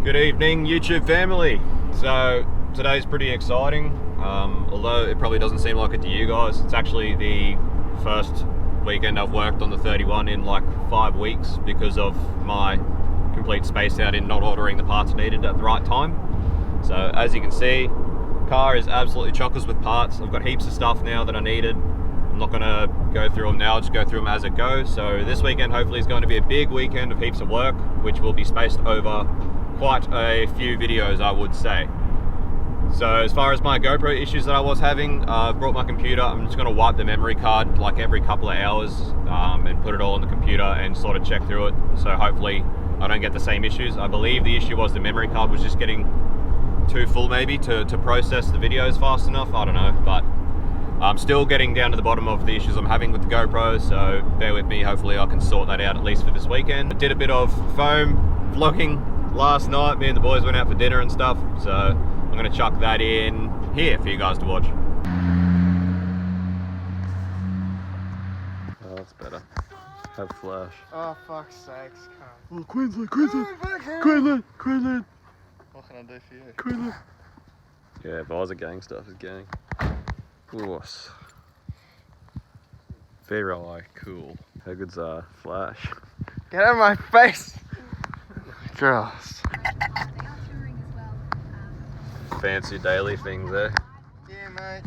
Good evening, YouTube family. So today's pretty exciting, although it probably doesn't seem like it to you guys. It's actually the first weekend I've worked on the 31 in like 5 weeks because of my complete space out in not ordering the parts needed at the right time. So as you can see, car is absolutely chockers with parts. I've got heaps of stuff now that I needed. I'm not going to go through them now, I'll just go through them as it goes. So this weekend hopefully is going to be a big weekend of heaps of work, which will be spaced over quite a few videos, I would say. So as far as my GoPro issues that I was having, I've brought my computer. I'm just going to wipe the memory card like every couple of hours and put it all on the computer and sort of check through it. So hopefully I don't get the same issues. I believe the issue was the memory card was just getting too full maybe to process the videos fast enough. I don't know, but I'm still getting down to the bottom of the issues I'm having with the GoPro, so bear with me. Hopefully I can sort that out at least for this weekend. I did a bit of foam vlogging last night. Me and the boys went out for dinner and stuff, so I'm going to chuck that in here for you guys to watch. Oh, that's better. Have flash. Oh, fuck's sakes, cunt. Oh, Queensland! Queensland! What can I do for you? Queensland! Yeah, if I was a gang stuff, it's gang. Course. Very cool. How good's flash? Get out of my face! Girls. Fancy daily things there. Yeah, mate.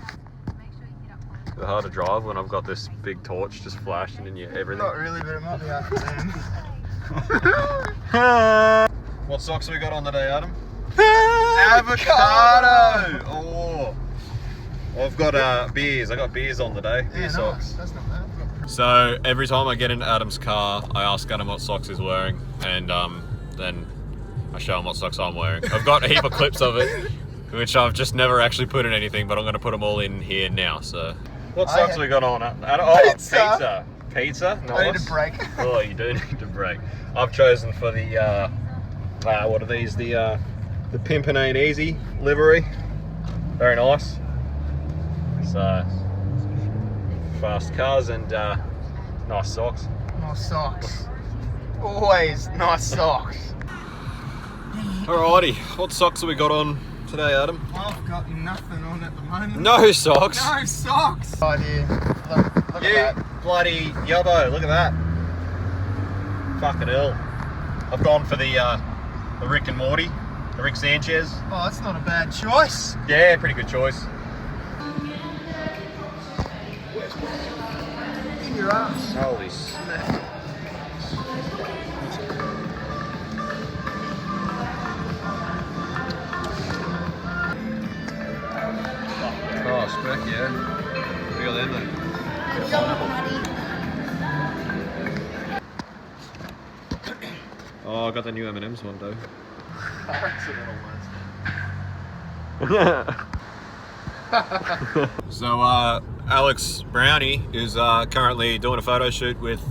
It's hard to drive when I've got this big torch just flashing in your everything. Not really, but it might be afternoon. What socks have we got on today, Adam? Avocado! Oh, I've got beers. I got beers on today. Yeah, socks. nice. That's not bad. So every time I get into Adam's car, I ask Adam what socks he's wearing, and then I show him what socks I'm wearing. I've got a heap of clips of it, which I've just never actually put in anything, but I'm going to put them all in here now. So, what socks have we got on? Oh, pizza. Pizza. Nice. I need a break. Oh, you do need a break. I've chosen for the what are these? The Pimpin' Ain't Easy livery. Very nice. So fast cars and nice socks. Nice socks. Always nice socks. Alrighty, what socks have we got on today, Adam? I've got nothing on at the moment. No socks. No socks. Right here. Look You at that. bloody yobbo, look at that. Fucking hell. I've gone for the Rick and Morty, the Rick Sanchez. Oh, that's not a bad choice. Yeah, pretty good choice. In your ass. Holy snap. Oh, spec, yeah. Look at them, mate. Oh, I got the new M&M's one, though. So, Alex Brownie is currently doing a photo shoot with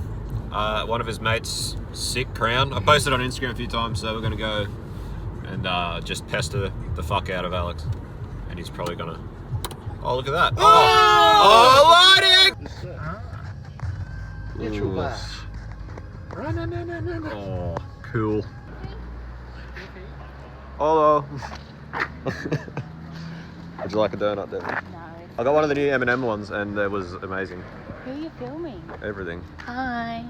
one of his mates' sick crown. I posted on Instagram a few times, so we're going to go and just pester the fuck out of Alex. And he's probably going to... Oh, look at that. Oh, lighting! Get your back. Oh, cool. Hello. Would you like a donut, Devin? No. I got one of the new M&M ones and it was amazing. Who are you filming? Everything. Hi.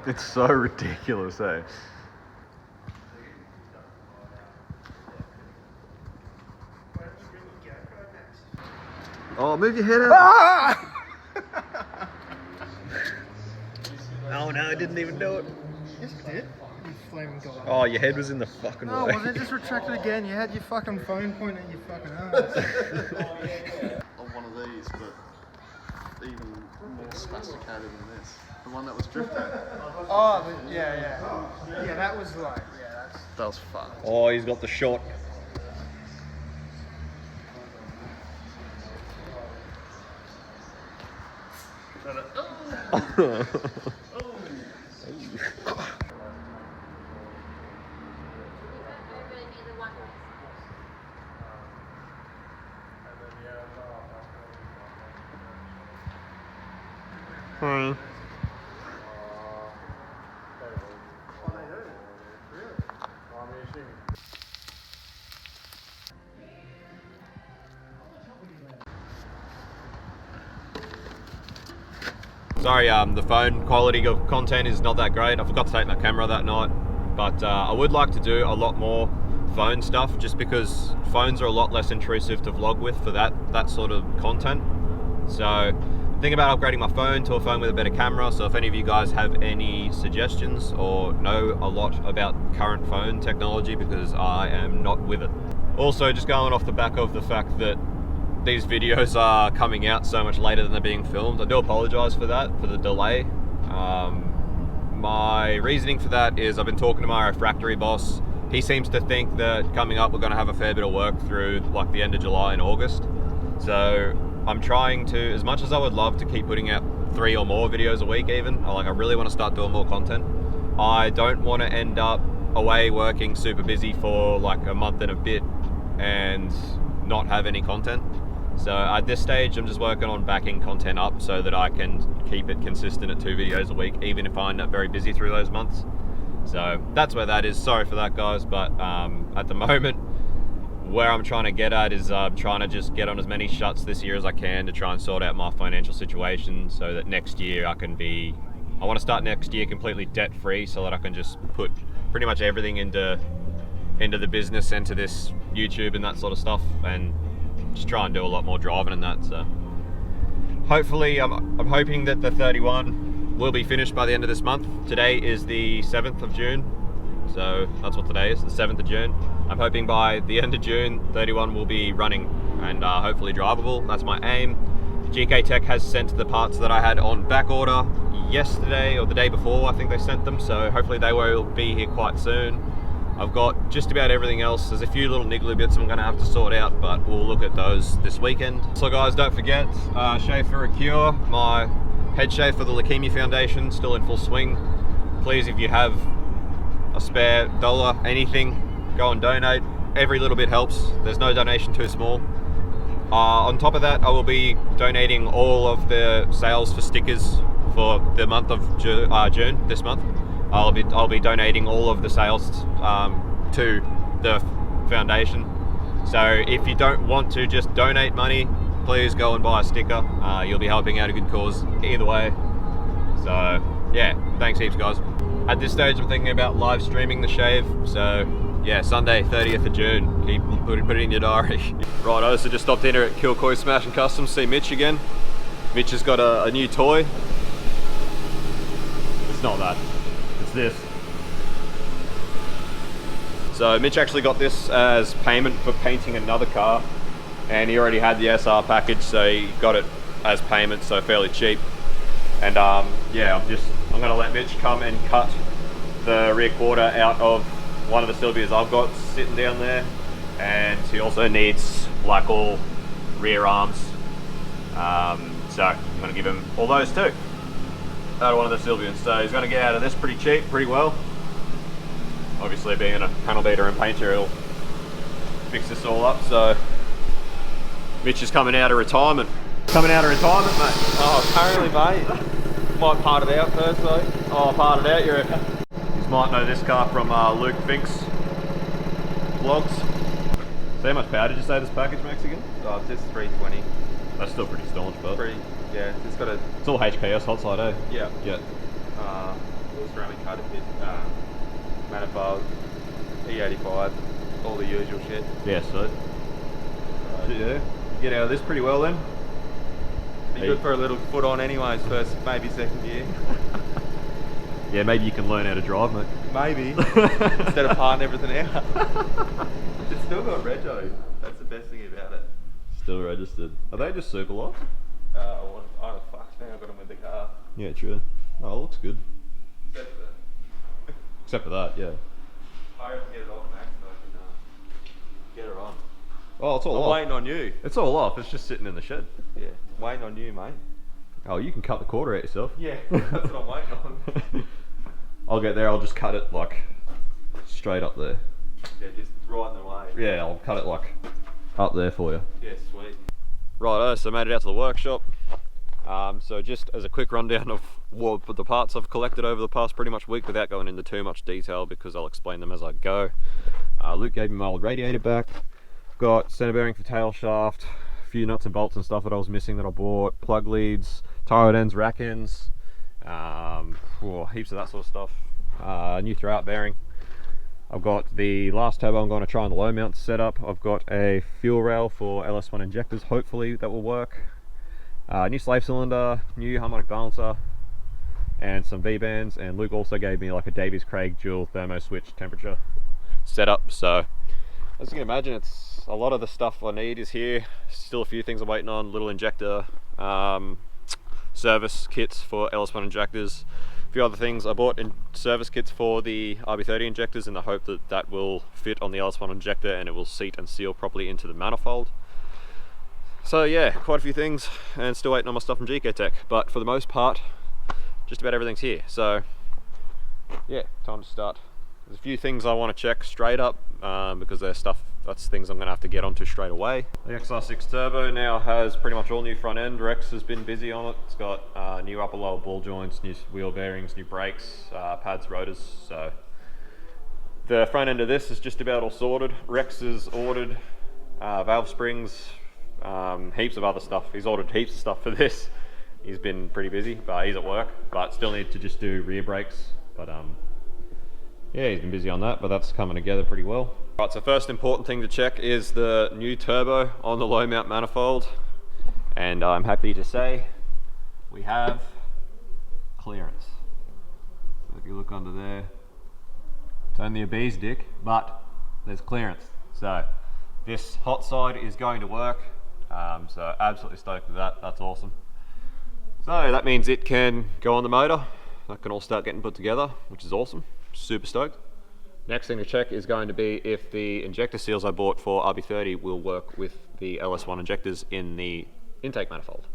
It's so ridiculous, eh? Oh, move your head out. Ah! Oh no, I didn't even do it. Yes, you did. You flaming god. Oh, your head was in the fucking Oh, way. well, then just retract it again. You had your fucking phone pointing at your fucking ass. Of one of these, but even more sophisticated than this. The one that was drifting. Oh, yeah. Yeah, that was like, That was fun. Oh, he's got the shot. Hi. Sorry, the phone quality of content is not that great. I forgot to take my camera that night, but I would like to do a lot more phone stuff just because phones are a lot less intrusive to vlog with for that sort of content. So I'm thinking about upgrading my phone to a phone with a better camera. So if any of you guys have any suggestions or know a lot about current phone technology, because I am not with it. Also, just going off the back of the fact that these videos are coming out so much later than they're being filmed. I do apologise for that, for the delay. My reasoning for that is I've been talking to my refractory boss. He seems to think that coming up we're going to have a fair bit of work through like the end of July and August. So I'm trying to, as much as I would love to keep putting out 3 or more videos a week even, I really want to start doing more content. I don't want to end up away working super busy for like a month and a bit and not have any content. So at this stage, I'm just working on backing content up so that I can keep it consistent at 2 videos a week, even if I end up very busy through those months. So that's where that is. Sorry for that, guys, but at the moment, where I'm trying to get at is trying to just get on as many shuts this year as I can to try and sort out my financial situation so that next year I want to start next year completely debt-free so that I can just put pretty much everything into the business and to this YouTube and that sort of stuff, and just try and do a lot more driving and that. So hopefully I'm hoping that the 31 will be finished by the end of this month. Today is the 7th of June, so that's what today is, the 7th of June. I'm hoping by the end of June 31 will be running and hopefully drivable. That's my aim. GK Tech has sent the parts that I had on back order yesterday or the day before, I think they sent them, so hopefully they will be here quite soon. I've got just about everything else. There's a few little niggly bits I'm going to have to sort out, but we'll look at those this weekend. So guys, don't forget, Shave for a Cure, my head shave for the Leukemia Foundation, still in full swing. Please, if you have a spare dollar, anything, go and donate. Every little bit helps. There's no donation too small. On top of that, I will be donating all of the sales for stickers for the month of June, this month. I'll be donating all of the sales to the foundation. So if you don't want to just donate money, please go and buy a sticker. You'll be helping out a good cause either way. So yeah, thanks heaps, guys. At this stage, I'm thinking about live streaming the shave. So yeah, Sunday 30th of June. Keep put it in your diary. Righto, so just stopped in here at Kilcoy Smash and Customs. See Mitch again. Mitch has got a new toy. It's not that. This. So Mitch actually got this as payment for painting another car, and he already had the SR package, so he got it as payment, so fairly cheap. And yeah, I'm gonna let Mitch come and cut the rear quarter out of one of the Sylvias I've got sitting down there, and he also needs like all rear arms. So I'm gonna give him all those too. Out of one of the Sylvians, so he's going to get out of this pretty cheap, pretty well. Obviously, being a panel beater and painter, he'll fix this all up. So Mitch is coming out of retirement. Coming out of retirement, mate. Oh, currently, mate. Might part it out first, though. Oh, part it out, you reckon? You might know this car from Luke Fink's vlogs. So how much power did you say this package makes again? Oh, it's just 320. That's still pretty staunch, but Yeah, it's got a... It's all HKS hot side, eh? Yeah. Yeah. Ceramic cutter pit, manifold, E85, all the usual shit. Yeah, so. Yeah. Get out of this pretty well then. Be good for a little foot on anyways, first, maybe second year. Yeah, maybe you can learn how to drive, mate. Maybe. Instead of parting everything out. It's still got rego. That's the best thing about it. Still registered. Are they just super lights? I don't fuck, I got them with the car. Yeah, true. Oh, it looks good. Except for that. Except for that, yeah. I have to get it off, Max, so I can get her on. Oh, it's all I'm off. waiting on you. It's all off. It's just sitting in the shed. Yeah, waiting on you, mate. Oh, you can cut the quarter out yourself. Yeah, that's what I'm waiting on. I'll get there, I'll just cut it like straight up there. Yeah, just right in the way. Yeah, I'll cut it like up there for you. Yeah, sweet. Righto, so made it out to the workshop. So just as a quick rundown of what the parts I've collected over the past pretty much week without going into too much detail because I'll explain them as I go. Luke gave me my old radiator back. Got center bearing for tail shaft, a few nuts and bolts and stuff that I was missing that I bought, plug leads, tire ends, rack ends, heaps of that sort of stuff. New throwout bearing. I've got the last turbo I'm going to try on the low mount setup. I've got a fuel rail for LS1 injectors, hopefully that will work. New slave cylinder, new harmonic balancer, and some V-bands. And Luke also gave me like a Davies Craig dual thermo switch temperature setup. So as you can imagine, it's a lot of the stuff I need is here. Still a few things I'm waiting on, little injector service kits for LS1 injectors. A few other things. I bought in service kits for the RB30 injectors in the hope that that will fit on the LS1 injector and it will seat and seal properly into the manifold. So yeah, quite a few things, and still waiting on my stuff from GK Tech, but for the most part, just about everything's here. So yeah, time to start. There's a few things I want to check straight up because there's stuff, that's things I'm going to have to get onto straight away. The XR6 Turbo now has pretty much all new front end. Rex has been busy on it. It's got new upper lower ball joints, new wheel bearings, new brakes, pads, rotors. So the front end of this is just about all sorted. Rex has ordered valve springs, heaps of other stuff. He's ordered heaps of stuff for this. He's been pretty busy, but he's at work, but still need to just do rear brakes. But yeah, he's been busy on that, but that's coming together pretty well. Right, so first important thing to check is the new turbo on the low mount manifold. And I'm happy to say we have clearance. So if you look under there, it's only a bee's dick, but there's clearance. So this hot side is going to work. So absolutely stoked with that, that's awesome. So that means it can go on the motor. That can all start getting put together, which is awesome. Super stoked. Next thing to check is going to be if the injector seals I bought for RB30 will work with the LS1 injectors in the intake manifold.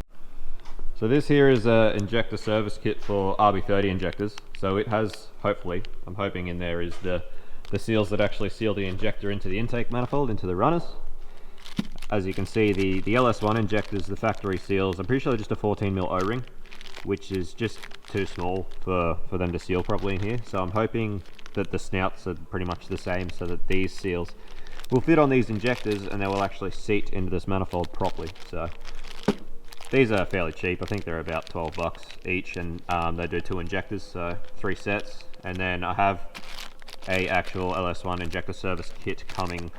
So this here is an injector service kit for RB30 injectors. So it has, hopefully, I'm hoping in there is the seals that actually seal the injector into the intake manifold, into the runners. As you can see, the LS1 injectors, the factory seals, I'm pretty sure they're just a 14mm O-ring, which is just too small for them to seal properly in here. So I'm hoping that the snouts are pretty much the same so that these seals will fit on these injectors and they will actually seat into this manifold properly. So these are fairly cheap. I think they're about 12 bucks each, and they do 2 injectors, so 3 sets. And then I have a actual LS1 injector service kit coming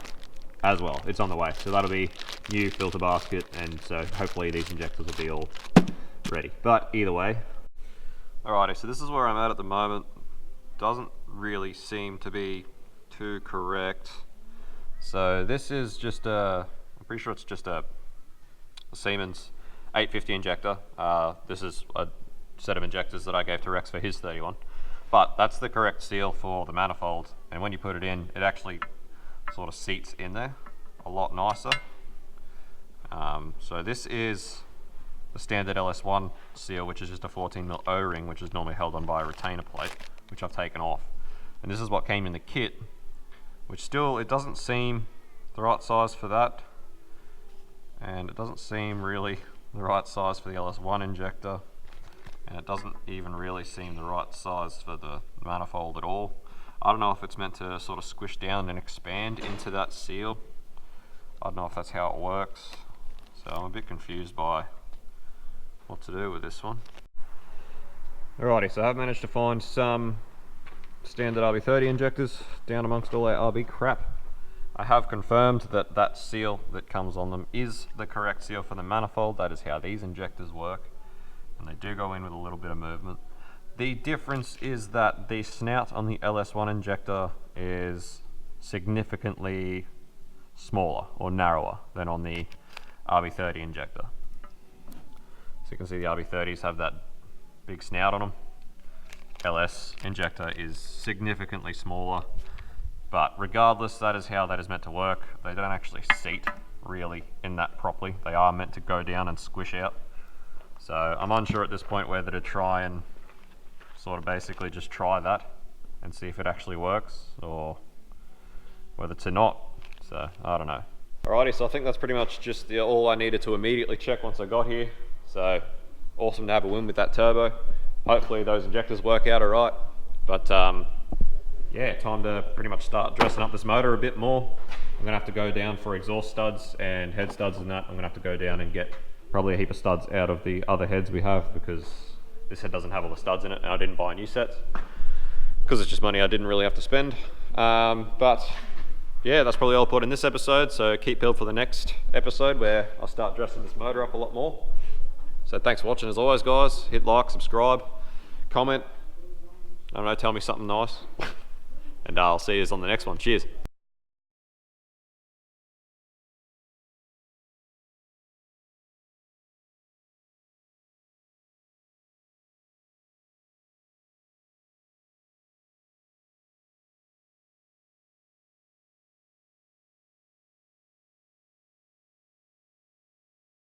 as well. It's on the way, so that'll be new filter basket, and so hopefully these injectors will be all ready. But either way. Alrighty, so this is where I'm at the moment. Doesn't really seem to be too correct. So this is just I'm pretty sure it's just a Siemens 850 injector. This is a set of injectors that I gave to Rex for his 31. But that's the correct seal for the manifold, and when you put it in, it actually sort of seats in there a lot nicer. So this is the standard LS1 seal, which is just a 14mm O-ring, which is normally held on by a retainer plate, which I've taken off. And this is what came in the kit, which still, it doesn't seem the right size for that, and it doesn't seem really the right size for the LS1 injector, and it doesn't even really seem the right size for the manifold at all. I don't know if it's meant to sort of squish down and expand into that seal. I don't know if that's how it works. So I'm a bit confused by what to do with this one. Alrighty, so I've managed to find some standard RB30 injectors down amongst all our RB crap. I have confirmed that that seal that comes on them is the correct seal for the manifold. That is how these injectors work, and they do go in with a little bit of movement. The difference is that the snout on the LS1 injector is significantly smaller or narrower than on the RB30 injector. So you can see the RB30s have that big snout on them. LS injector is significantly smaller, but regardless, that is how that is meant to work. They don't actually seat really in that properly. They are meant to go down and squish out. So I'm unsure at this point whether to try and sort of basically just try that and see if it actually works, or whether to not. So I don't know. Alrighty, so I think that's pretty much just all I needed to immediately check once I got here. So awesome to have a win with that turbo. Hopefully those injectors work out alright. But yeah, time to pretty much start dressing up this motor a bit more. I'm gonna have to go down for exhaust studs and head studs and that. I'm gonna have to go down and get probably a heap of studs out of the other heads we have, because this head doesn't have all the studs in it and I didn't buy new sets because it's just money I didn't really have to spend. But yeah, that's probably all I'll put in this episode, so keep peeled for the next episode where I'll start dressing this motor up a lot more. So thanks for watching as always, guys. Hit like, subscribe, comment, I don't know, tell me something nice. And I'll see you on the next one. Cheers.